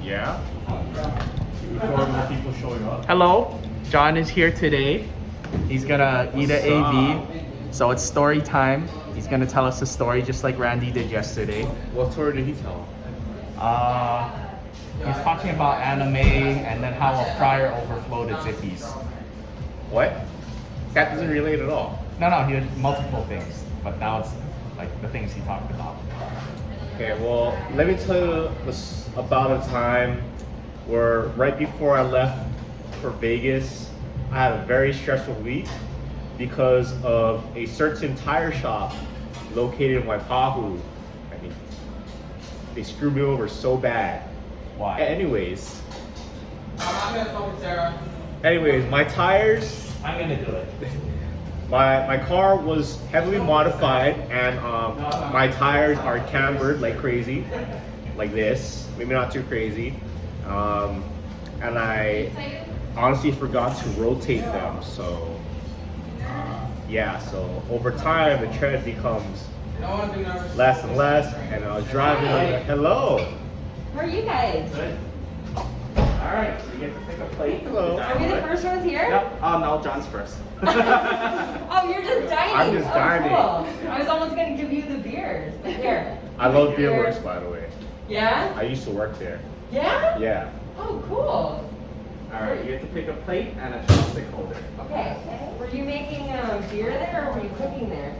Yeah? Before more people showing up. Hello, John is here today. He's gonna eat an AV. So it's story time. He's gonna tell us a story just like Randy did yesterday. What story did he tell? He's talking about anime and then how a fryer overflowed at Zippy's. What? That doesn't relate at all. No, he had multiple things, but that was like the things he talked about. Okay, well, let me tell you about a time where right before I left for Vegas, I had a very stressful week because of a certain tire shop located in Waipahu. I mean, they screwed me over so bad. Why? Anyways, my tires, I'm gonna do it. my car was heavily modified and my tires are cambered like crazy, like this, maybe not too crazy. And I honestly forgot to rotate them, so yeah, so over time the tread becomes less and less, and I was driving like, hello. How are you guys? Good. Alright, so you get to pick a plate. Hello. Are we the first ones here? Yep. Oh no, John's first. Oh, you're just dining. I'm just dining. Cool. I was almost gonna give you the beers. Here. I love Beerworks, by the way. Yeah? I used to work there. Yeah? Yeah. Oh, cool. Alright, you get to pick a plate and a chopstick holder. Okay. Were you making beer there or were you cooking there?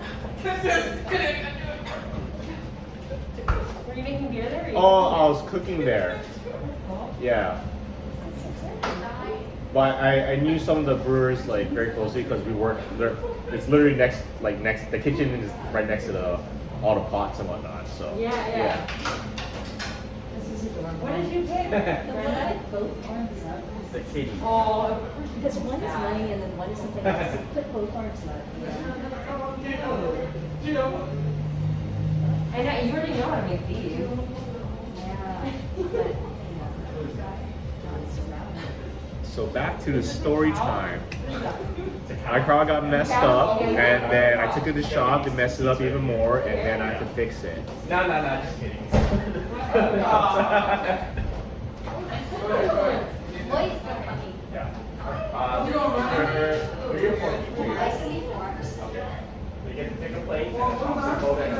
Were you making beer there? Or were you Oh, I cooking was cooking there. there? Yeah. But I knew some of the brewers like very closely because we worked there. It's literally next, the kitchen is right next to all the pots and whatnot. So Yeah. What did you pick? The one I like both arms up. The kitty. Oh, Because one is money and then one is something else. Put both arms up. I know, you already know how to make these. Yeah. But, John's surrounded. So back to the story time. My car got messed up, and then I took it to the shop. They messed it up even more, and then I had to fix it. No, just kidding. Boy, it's so funny. Yeah. You get to pick a plate and a chopstick holder and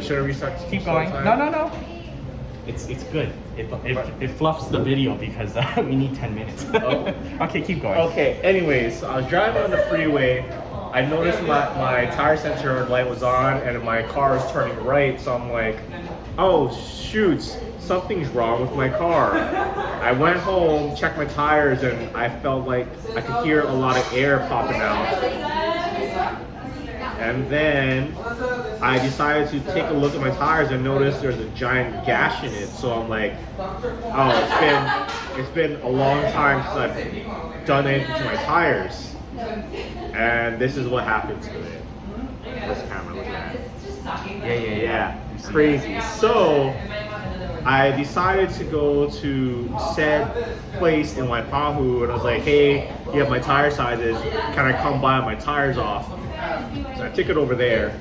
Should I restart? keep going. No. It's good. It fluffs the video because we need 10 minutes. Oh. Okay, keep going. Okay, anyways, I was driving on the freeway. I noticed my tire sensor light was on and my car was turning right, so I'm like, oh shoot, something's wrong with my car. I went home, checked my tires, and I felt like I could hear a lot of air popping out. And then I decided to take a look at my tires and noticed there's a giant gash in it. So I'm like, oh, it's been a long time since I've done anything to my tires. And this is what happened to it. This camera, look at that. Yeah, crazy. So I decided to go to said place in Waipahu, and I was like, hey, you have my tire sizes, can I come buy my tires off? So I took it over there,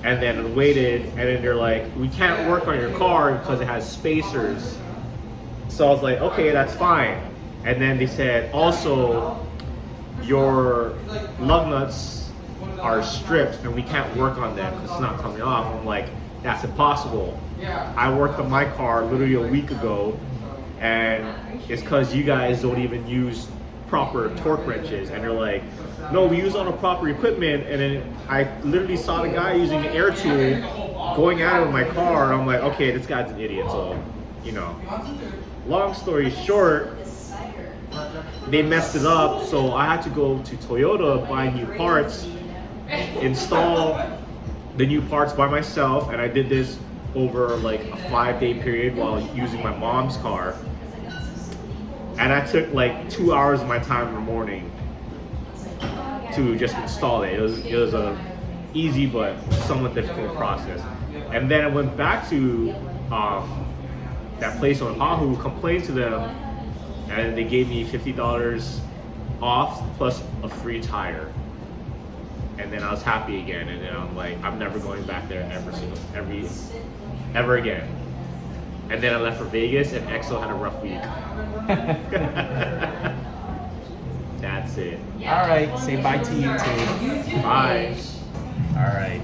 and then I waited, and then they're like, we can't work on your car because it has spacers. So I was like, okay, that's fine. And then they said, also, your lug nuts are stripped and we can't work on them because it's not coming off. I'm like, that's impossible. I worked on my car literally a week ago, and it's because you guys don't even use proper torque wrenches. And they're like, no, we use all the proper equipment. And then I literally saw the guy using an air tool going at it with my car, and I'm like, okay, this guy's an idiot. So, you know, long story short, they messed it up, so I had to go to Toyota, buy new parts, install the new parts by myself, and I did this over like a 5-day period while using my mom's car. And I took like 2 hours of my time in the morning to just install it. It was a easy but somewhat difficult process. And then I went back to that place on Oahu, complained to them, and they gave me $50 off plus a free tire. And then I was happy again, and then I'm like, I'm never going back there ever again. And then I left for Vegas, and EXO had a rough week. That's it. All right, say bye to YouTube. Bye. All right,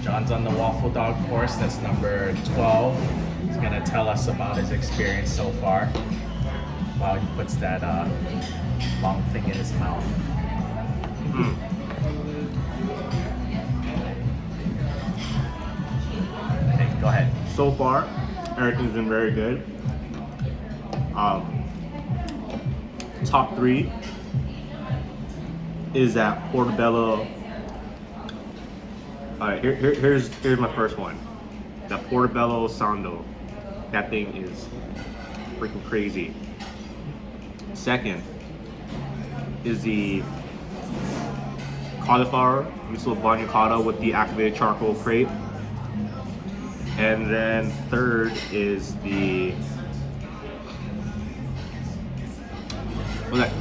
John's on the waffle dog course. That's number 12. He's gonna tell us about his experience so far while he puts that long thing in his mouth. Hey, go ahead. So far, everything's been very good. Top 3 is at Portobello. Alright, here's my first one. The Portobello Sando. That thing is freaking crazy. Second is the cauliflower miso bagnacotta with the activated charcoal crepe. And then third is the what's that?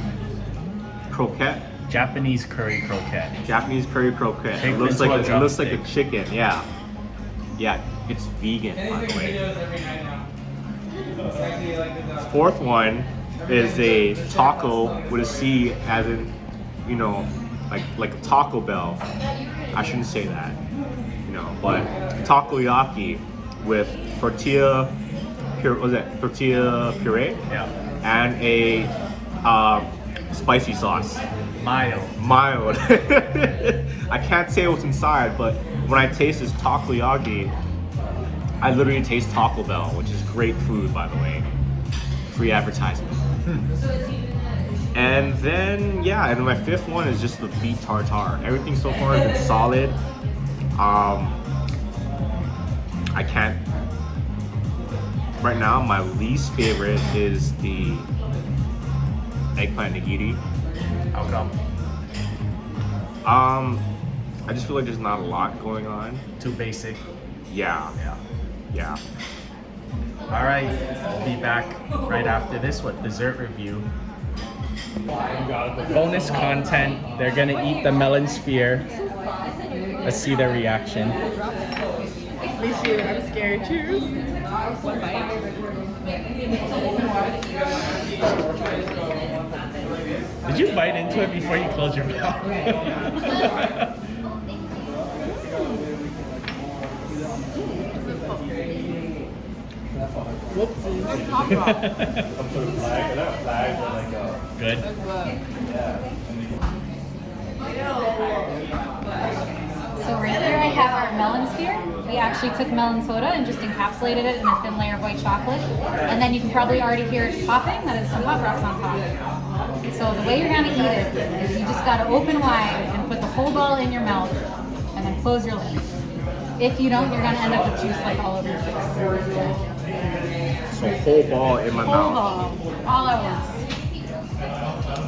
Croquette. Japanese curry croquette. Japanese curry croquette. Shaped It looks into like a it looks like a drumstick. chicken. Yeah, yeah. It's vegan, by the way. Fourth one is a taco with a C, as in, you know, like a Taco Bell. I shouldn't say that, you know, but takoyaki with tortilla puree Yeah. and a spicy sauce. Mild. I can't say what's inside, but when I taste this takoyaki, I literally taste Taco Bell, which is great food, by the way. Free advertisement. And then, yeah, and my fifth one is just the beef tartare. Everything so far has been solid. I can't. Right now, my least favorite is the eggplant nigiri. How come? I just feel like there's not a lot going on. Too basic. Yeah, Yeah. yeah. All right, we'll be back right after this with dessert review. Bonus content. They're gonna eat the melon sphere. Let's see their reaction. Me too. I'm scared too. Did you bite into it before you closed your mouth? Good. So right here I have our melon sphere. We actually took melon soda and just encapsulated it in a thin layer of white chocolate. And then you can probably already hear it popping. That is some Pop Rocks on top. So the way you're gonna eat it is you just gotta open wide and put the whole ball in your mouth and then close your lips. If you don't, you're gonna end up with juice like all over your face. So whole ball in my Whole mouth. ball, all at once.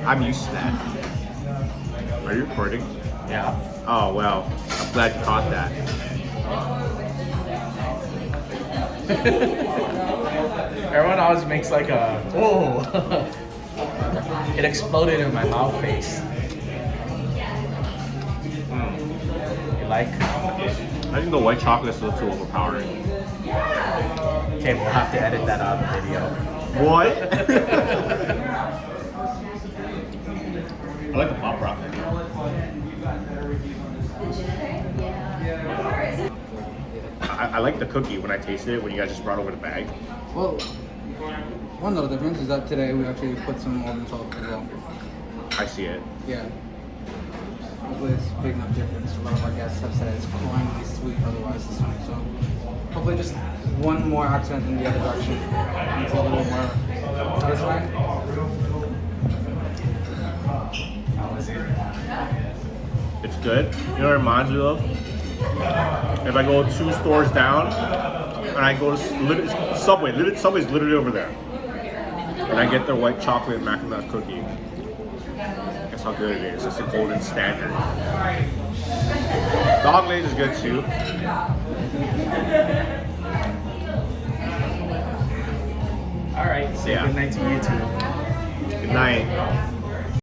I'm used to that. Are you recording? Yeah. Oh well, I'm glad you caught that. Everyone always makes like a whoa. It exploded in my mouth face. You like? I think the white chocolate is a little too overpowering. Okay, we'll have to edit that out of the video. What? I like the Pop Rock. I like the cookie when I tasted it when you guys just brought over the bag. Well, one little difference is that today we actually put some almond salt as well. I see it. Yeah. Hopefully it's a big enough difference. A lot of our guests have said it's cloyingly sweet otherwise this one. So hopefully just one more accent in the other direction. It's a little more this way. How is it? It's good. You know what it reminds me of? If I go 2 stores down and I go to Subway, Subway's literally over there, and I get their white chocolate macadamia cookie. That's how good it is. It's a golden standard. Dog Lays is good too. All right. Say Yeah. good night to you too. Good night.